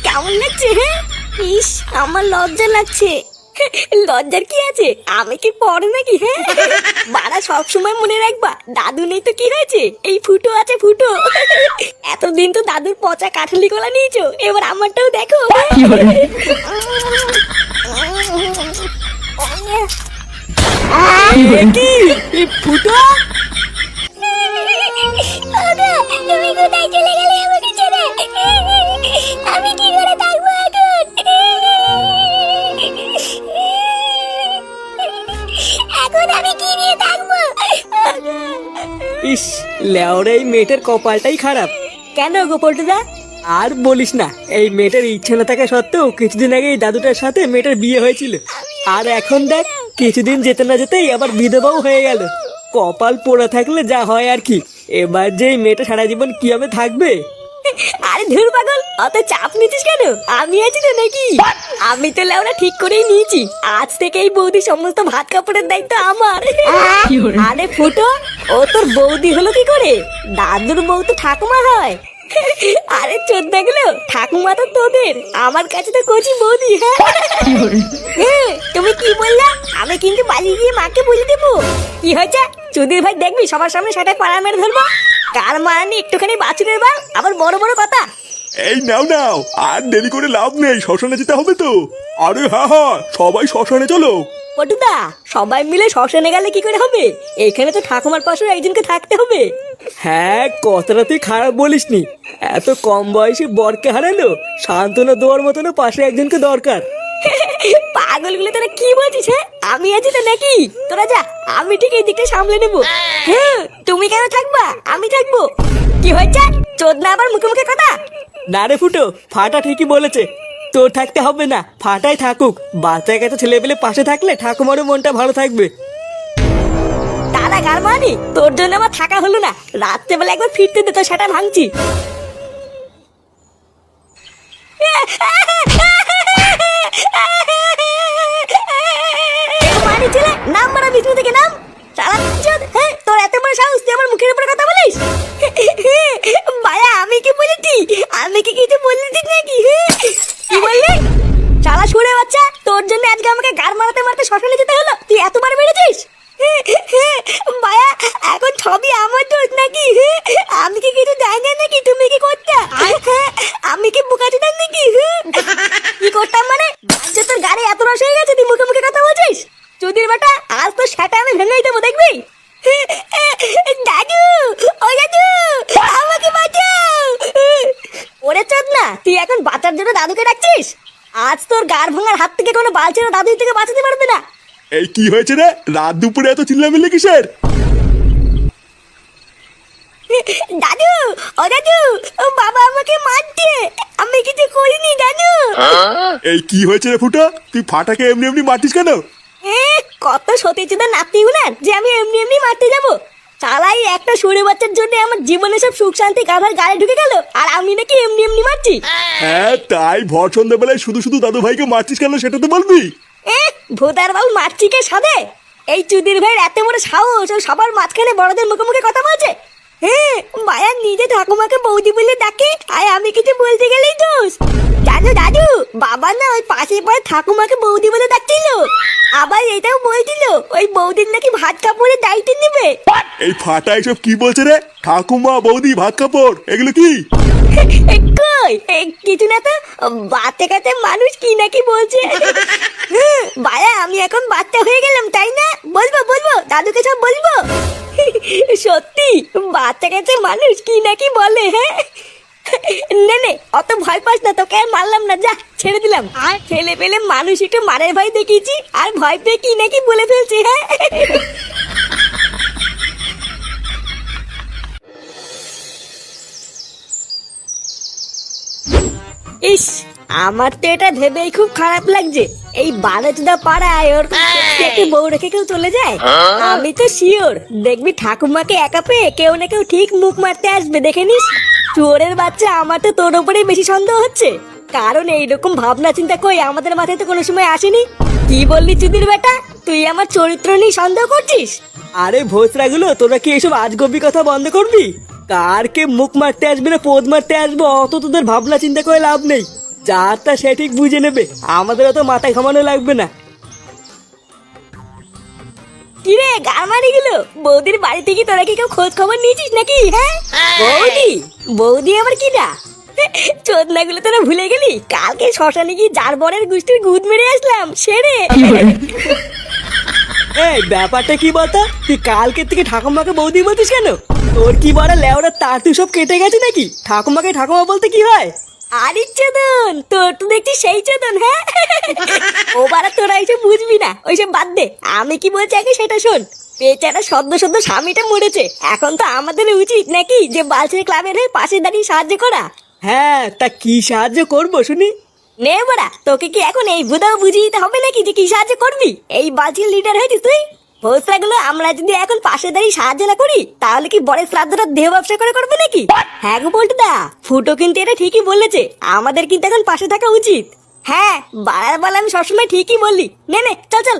কেমন লাগছে? হ্যাঁ, ইস আমার লজ্জা লাগছে। লজ্জার কি আছে? আমি কি পড়ে নাকি? হ্যাঁ, বাড়া সব সময় মনে রাখবা, দাদু নেই তো কি হয়েছে, এই ফুটো আছে ফুটো। এতদিন তো দাদুর পচা কাঠালি গলা নিয়েছো, এবার আমারটাও দেখো। কি ফুটো? তুমি কোথায় চলে গেলে আমাকে ছেড়ে? আমি কি করে থাকবো এখন? এখন আমি কি নিয়ে থাকবো? ইস, লেওরা এই মেয়েটার কপালটাই খারাপ। কেন গো পল্টুদা? আর বলিস না, এই মেয়েটার ইচ্ছে না থাকা সত্ত্বেও কিছুদিন আগে এই দাদুটার সাথে মেয়েটার বিয়ে হয়েছিল, আর এখন দেখ কিছুদিন যেতে না যেতেই আবার বিধবাও হয়ে গেল। কপাল পোড়া থাকলে যা হয় আর কি। এবার যে এই মেয়েটা সারা জীবন কিভাবে থাকবে? আরে ধুর পাগল, অত চাপ নিচ্ছিস কেন? আমি আছি তো নাকি? আমি তো লেওরা ঠিক করেই নিয়েছি, আজ থেকে এই বৌদি সমস্ত ভাত কাপড়ের দায়িত্ব আমার। আরে ফুটো, ও তোর বৌদি হলো কি করে? দাদুর বউ তো ঠাকুমা হয়। আরে চোদ্দা গুলো, ঠাকুমা তো তোদের, আমার কাছে তো কচি বৌদি। হ্যাঁ, তুমি কি বললা? আমি কিন্তু বাড়ি গিয়ে মাকে বলে দেবো। কি হয়েছে? চুদির ভাই দেখবি সবার সামনে সেটা পাড়া মেরে ধরবো। কার মারানি একটুখানি বাছুরের বাল, আবার বড় বড় কথা। এই নাও নাও, আর দেরি করে লাভ নেই, শ্মশানে যেতে হবে তো। আরে হ্যাঁ হ্যাঁ, সবাই শ্মশানে চলো। পটুদা, সবাই মিলে শ্মশানে গেলে কি করে হবে? এখানে তো ঠাকুমার পাশেও একজনকে থাকতে হবে। হ্যাঁ, কথাটা তুই খারাপ বলিসনি। এত কম বয়সে বরকে হারালো, সান্ত্বনা দেওয়ার মতনও পাশে একজনকে দরকার। পাগলগুলো তোরা কি বলছিস? হ্যাঁ, আমি আছি তো নাকি? তোরা যা, আমি ঠিক এই দিকটা সামলে নেবো। হ্যাঁ, তুমি কেন থাকবা? আমি থাকবো। কি হয়েছে? চোদনা আবার মুখে মুখে কথা। না রে ফুটো, ফাটা ঠিকই বলেছে। তোর থাকতে হবে না, ফাটাই থাকুক। বাচ্চা কাছে ছেলে পেলে পাশে থাকলে ঠাকুমারও মনটা ভালো থাকবে। দাদা গার মানি, তোর জন্য আমার থাকা হলো না। রাত্রেবেলা একবার ফিরতে দে, তো সেটা ভাঙছি। মানি ছেলে, নাম মারা বিষ্ণু থেকে নাম। সারা চোদ, হ্যাঁ, তোর এত বড় সাহস, তুই আমার মুখের উপরে কথা বলিস? ভাইয়া, আমি কি বলেছি? আমি কি কিছু বলেছি নাকি? কি বললি? শালা শুনে বাচ্চা, তোর জন্য আজকে আমাকে গার মারাতে মারতে শ্মশানে যেতে হলো। তুই এতবার মেরেছিস? ভাইয়া, এখন সবই আমার দোষ নাকি? আমি কি কিছু জানি না নাকি? তুমি কি করতে? আমি কি বোকাচোদা নাকি? কি করতাম মানে? যে তোর গাড়ি এত রস হয়ে গেছে, তুই মুখে মুখে কথা বলছিস? চুদির বেটা, আজ তো সেটা আমি ভেঙেই দেবো, দেখবি? দাদু, ও দাদু, আমাকে বাঁচাও। ওরে চোদ না, তুই এখন বাঁচার জন্য দাদুকে ডাকছিস? আজ তোর গার ভাঙার হাত থেকে কোনো বালছেরা দাদু থেকে বাঁচাতে পারবে না। এই কি হয়েছে রে? রাত দুপুরে এত চিল্লামিল্লি কিসের? দাদু, ও দাদু, ও বাবা আমাকে মারছে, আমি কিছু করিনি দাদু। এই কি হয়েছে রে ফুটো? তুই ফাটাকে এমনি এমনি মারতিস কেন? কত সতীচুদা নাতি উনার যে আমি এমনি এমনি মারতে যাবো? চালাই একটা শুনে বাচ্চার জন্য আমার জীবনে সব সুখ শান্তি গাধার গায়ে ঢুকে গেল, আর আমি নাকি এমনি এমনি মারছি? হ্যাঁ, তাই ভর সন্ধ্যাবেলায় শুধু শুধু দাদু ভাইকে মারতিস কেন সেটা তো বলবি। ভোদার বাল মারছি কে সাধে? এই চুদির ভাইয়ের এত বড় সাহস, ও সবার মাঝখানে বড়দের মুখে মুখে কথা বলছে। হ্যাঁ, মায়া নিজে ঠাকুমাকে বৌদি বলে ডাকে, আর আমি কিছু বলতে গেলেই দোষ। দাদু দাদু, বাবা না ওই পাশের পরে ঠাকুমাকে বৌদি বলে ডাকছিল, আবার এটাও বলছিল ওই বৌদির নাকি ভাত কাপড়ের দায়িত্ব নেবে। এই ফাটা এসব কি বলছে রে? ঠাকুমা, বৌদি, ভাত কাপড়, এগুলো কি? কই, কিছু না তো। বাচ্চা কাছে মানুষ কি নাকি বলছে। ভাইয়া, আমি এখন বাচ্চা হয়ে গেলাম তাই না? বলবো বলবো, দাদুকে সব বলবো। সত্যি বাচ্চা কাছে মানুষ কি নাকি বলে। হ্যাঁ, নে অত ভয় পাস না, তোকে আর মারলাম না, যা ছেড়ে দিলাম। ছেলে পেলে মানুষ একটু মারের ভয় দেখিয়েছি, আর ভয় পেয়ে কি নাকি বলে ফেলছি। হ্যাঁ, ইস, আমার তো এটা ভেবেই খুব খারাপ লাগছে। এই বারোচোদা পাড়ায় ওর একটা বউ রেখে কেউ চলে যায়। আমি তো শিওর দেখবি ঠাকুমাকে একা পেয়ে কেউ না কেউ ঠিক মুখ মারতে আসবে, দেখে নিস। চোরের বাচ্চা, আমার তো তোর উপরেই বেশি সন্দেহ হচ্ছে, কারণ এইরকম ভাবনা চিন্তা কই আমাদের মাথায় তো কোনো সময় আসেনি। কি বললি চুদির বেটা? তুই আমার চরিত্র নিয়ে সন্দেহ করছিস? আরে ভোসরাগুলো, তোরা কি এসব আজগবি কথা বন্ধ করবি? কারকে মুখ মারতে আসবে না পোদ মারতে আসবে অত তোদের ভাবনা চিন্তা করে লাভ নেই। যারটা সে ঠিক বুঝে নেবে, আমাদের অত মাথা ঘামানো লাগবে না। কিরে গারমারি গুলো, বৌদির বাড়ি থেকে তোরা কি কেউ খোঁজ খবর নিয়েছিস নাকি? হ্যাঁ বৌদি, বৌদি আবার কি না? চোদনা গুলো তোরা ভুলে গেলি কালকে শ্মশানে গিয়ে যার বরের গুষ্টির গুদ মেরে আসলাম সেরে। এই ব্যাপারটা কি বলতো, তুই কালকে থেকে ঠাকুমাকে বৌদি বলতিস কেন? তোর কি বড় লেওড়া তার তুই সব কেটে গেছে নাকি? ঠাকুমাকে ঠাকুমা বলতে কি হয়? আরে চোদন, তোর তো দেখছি সেই চোদন। হ্যাঁ ও বারা তোরা এইসব বুঝবি না, ওইসব বাদ দে। আমি কি বলছি আগে সেটা শোন। বেচারা সদ্য সদ্য স্বামীটা মরেছে, এখন তো আমাদের উচিত নাকি যে বালছের ক্লাবের হয়ে পাশে দাঁড়িয়ে সাহায্য করা। হ্যাঁ, তা কি সাহায্য করবো শুনি? নে বড়া, তোকে কি এখন এই বুধাও বুঝিয়ে দিতে হবে নাকি যে কি সাহায্য করবি? এই বালছির লিডার হয়েছিস তুই। ভোসরা গুলো আমরা যদি এখন পাশে দাঁড়িয়ে সাহায্য না করি তাহলে কি বড় শ্রাদ্ধটা দেহ ব্যবসা করে করবে নাকি? হ্যাঁ গো বলতে দা, ফুটো কিন্তু এটা ঠিকই বলেছে, আমাদের কিন্তু এখন পাশে থাকা উচিত। হ্যাঁ বাড়ার বলে আমি সবসময় ঠিকই বললি। নে নে চল চল।